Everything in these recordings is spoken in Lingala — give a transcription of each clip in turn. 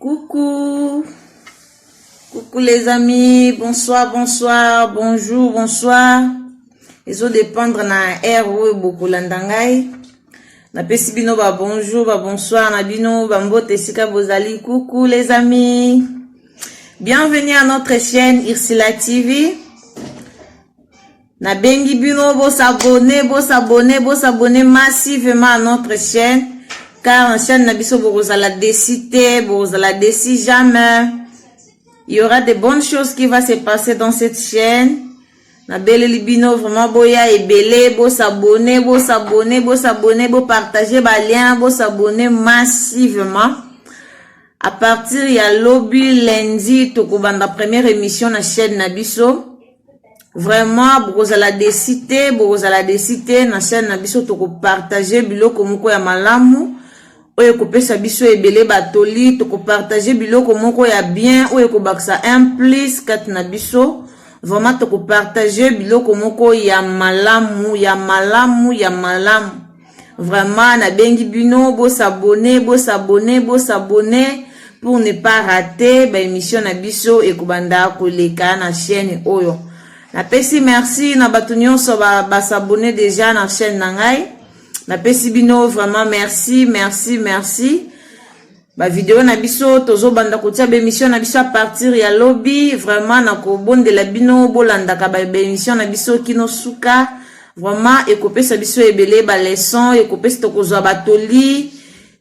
Coucou, coucou les amis, bonsoir, bonsoir, bonjour, bonsoir. Ils ont dépendre na RO beaucoup landangai. Na pesi bino ba bonjour, ba bonsoir, na bino ba mbote sika bozali. Coucou les amis. Bienvenue à notre chaîne Irsila TV. Na bengi bino bo s'abonner massivement à notre chaîne. Car en chaîne Nabiso Borozala décidé, Borozala décide jamais. Il y aura de bonnes choses qui vont se passer dans cette chaîne. Na belle libino vraiment boya et belé, bo s'abonner, bo partager ba lien, bo s'abonner massivement. À partir il y a lobby lundi to kubanda première émission na chaîne Nabiso. Vraiment Borozala décidé na chaîne Nabiso to partager biloko moko ya malamu. Oye kopesa biso ebele batoli to ko partager biloko moko ya bien oye ko baksa un plus kat na biso vraiment to ko partager biloko moko ya malamu vraiment na bengi bino bo s'abonner pour ne pas rater ba émission na biso e ko banda ko leka na chaîne oyo na pesi merci na batunyo so ba s'abonner déjà na chaîne na ngai. Na pesi bino vraiment merci. Ba vidéo na biso tozo banda kotia ba émission na biso à partir ya lobby vraiment na ko bondela bino bolanda ka ba émission na biso kino suka vraiment ekopesa biso ebele ba leçon ekopesa tokozwa batoli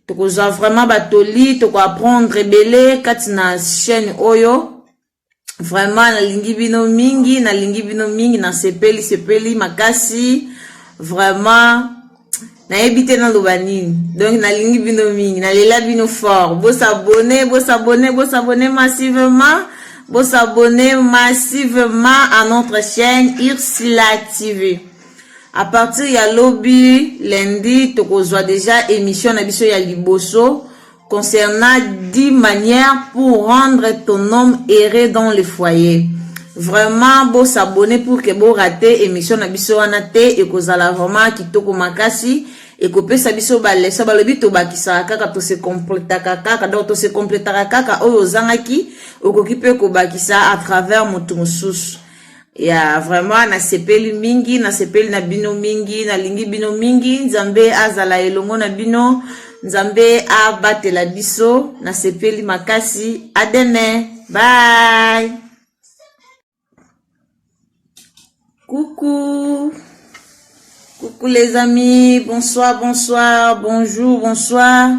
tokozwa vraiment batoli to ko apprendre ebele kati na chaîne oyo vraiment na lingi bino mingi na sepeli makasi vraiment na ebite na lobani donc na lingi bino mingi na lela bino fort bo s'abonner massivement à notre chaîne Irsila TV. À partir ya lobby lundi tokozwa déjà émission na biso ya liboso concernant 10 manières pour rendre ton homme heureux dans le foyer. Vraiment bo s'abonner pour que bo rater émission na biso wana te e kozala vraiment kitoko makasi e kopesa biso balesa balobi to bakisa kaka to se complétaka kaka donc to se complétaka kaka oyo zangaki okoki pe ko bakisa à travers motu mosusu ya vraiment na sepeli mingi na bino mingi na lingi bino mingi nzambe azala elongo na bino nzambe abatela biso na sepeli makasi adene bye. Coucou les amis, bonsoir, bonjour, bonsoir.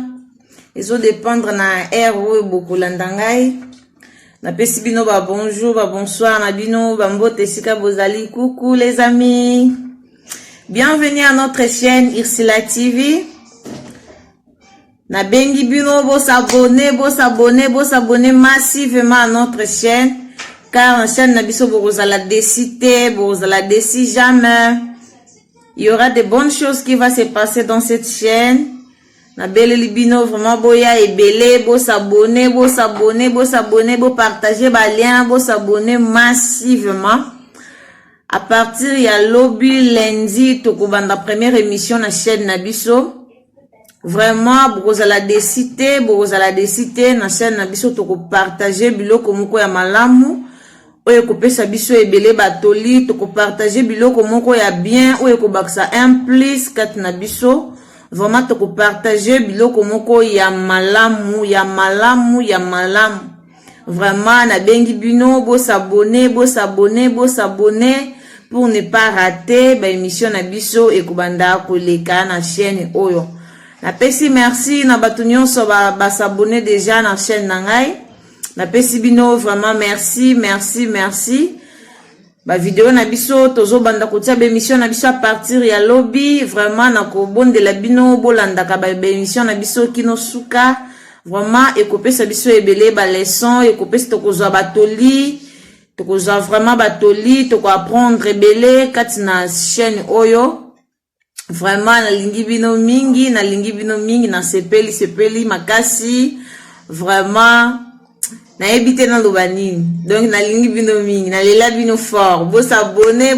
Ils ont dépendre na RO beaucoup landangai. Na pesi bino ba bonjour, ba bonsoir, na bino ba mbote sika bozali. Coucou les amis. Bienvenue à notre chaîne Irsila TV. Na bengi bino bo s'abonner massivement à notre chaîne. Car en chaîne Nabiso Borozala décidé jamais. Il y aura de bonnes choses qui vont se passer dans cette chaîne. Na belle libino vraiment boya et belé, bo s'abonner, bo partager ba lien, bo s'abonner massivement. À partir il y a lobby lundi to kubanda première émission na chaîne Nabiso. Vraiment Borozala décidé na chaîne Nabiso to ko partager biloko moko ya malamu. Oye kopesa biso ebele batoli to ko partager biloko moko ya bien oye ko baksa un plus kat na biso vraiment to ko partager biloko moko ya malamu vraiment na bengi bino bo s'abonner pour ne pas rater ba émission na biso e ko banda ko leka na chaîne oyo na pesi merci na batunyo so ba s'abonner déjà na chaîne na ngai. Na pesi bino vraiment merci. Ba vidéo na biso tozo banda kotia ba émission na biso à partir ya lobby vraiment na ko bondela bino bolanda ka ba émission na biso kino suka vraiment ekopesa biso ebele ba leçon ekopesa tokozwa batoli tokozwa vraiment batoli to ko apprendre ebele kati na chaîne oyo vraiment na lingi bino mingi na sepeli makasi vraiment na ebite na lobani donc na lingi bino mingi na lela bino fort bo s'abonner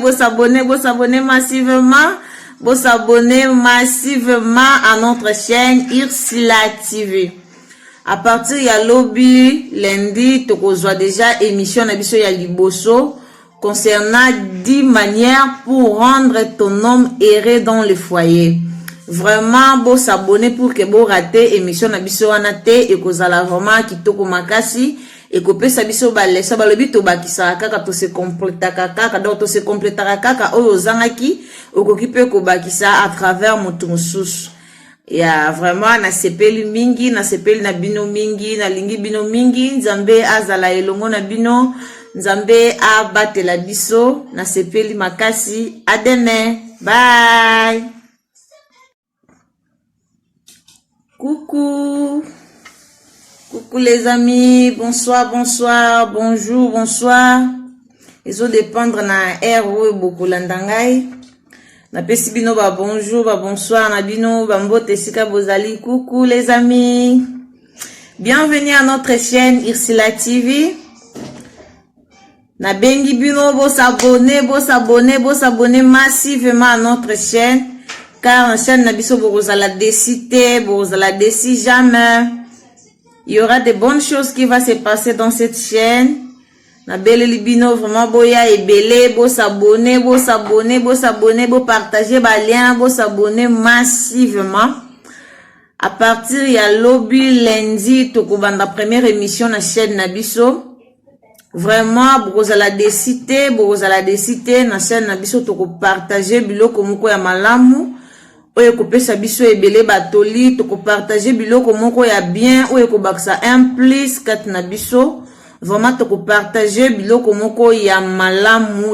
massivement à notre chaîne Irsila TV. À partir ya lobby lundi tokozwa déjà émission na biso ya liboso concernant 10 manières pour rendre ton homme heureux dans le foyer. Vraiment beau s'abonner pour que beau rater émission na biso wana te et kozala vraiment kitoko makasi et ko pesa biso balesa balobi to bakisa kaka to se complétaka kaka donc to se complétaka kaka oyo zangaki okoki pe ko bakisa à travers moto mosusu. Ya vraiment na sepeli mingi na sepeli na bino mingi na lingi bino mingi nzambe azala elongo na bino nzambe abatela biso na sepeli makasi ademe bye. Coucou les amis, bonsoir, bonjour, bonsoir. Ils ont dépendre na RO beaucoup landangai. Na pesi bino ba bonjour, ba bonsoir, na bino ba mbote sika bozali. Coucou les amis. Bienvenue à notre chaîne Ursula TV. Na bengi bino bo s'abonner massivement à notre chaîne. Car en chaîne na biso bozala décité, bozala déci jamais. Il y aura de bonnes choses qui vont se passer dans cette chaîne. Na belle libino vraiment boya et belé, bo s'abonner, bo partager ba lien, bo s'abonner massivement. À partir ya lobby lundi tokobanda première émission na chaîne na biso. Vraiment bozala décité na chaîne na biso toko partager biloko moko ya malamu. Oye kopesa biso ebele batoli toko partager biloko moko ya bien oye ko baksa 1 plus 4 na biso vraiment toko partager biloko moko ya malamu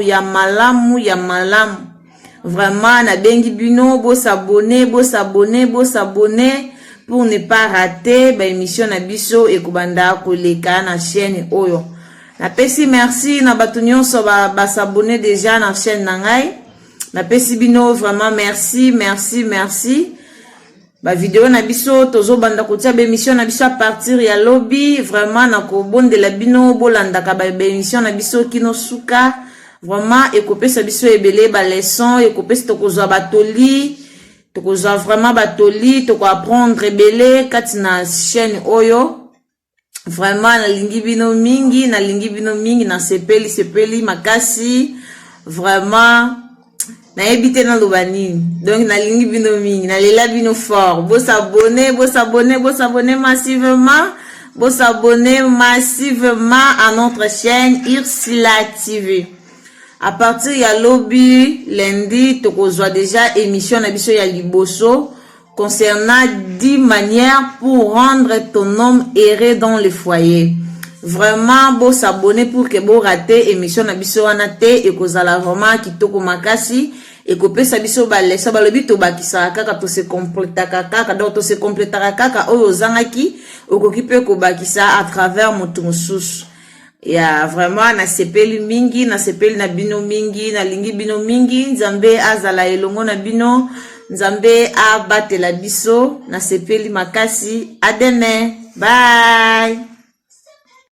vraiment na bengi bino bo s'abonner pour ne pas rater ba émission na biso e kobanda koleka na chaîne oyo na pesi merci na bato nyonso ba s'abonner déjà na chaîne na ngai. Na pesi bino vraiment merci. Ba vidéo na biso tozo banda kotia ba émission na biso à partir ya lobby vraiment na ko bondela bino bolanda ka ba émission na biso kino suka vraiment e kopesa biso ebele ba leçon e kopesa tokozwa batoli tokozwa vraiment batoli toko apprendre ebele kati na chaîne oyo vraiment na lingi bino mingi na sepeli makasi vraiment na ebite na lobani donc na lingi bino mingi na lela bino fort bo s'abonner massivement à notre chaîne Ursula TV. À partir ya lobby lundi tokozwa déjà émission na biso ya liboso concernant 10 manières pour rendre ton homme heureux dans le foyer. Vraiment beau s'abonner pour que beau rater émission na biso wana te et kozala vraiment kitoko makasi et ko pesa biso balesa balobi to bakisa kaka to se complétaka kaka donc to se complétaka kaka oyo zangaki okoki pe ko bakisa à travers moto mosusu. Ya vraiment na sepeli mingi na sepeli na bino mingi na lingi bino mingi nzambe azala elongo na bino nzambe abatela biso na sepeli makasi ademe bye.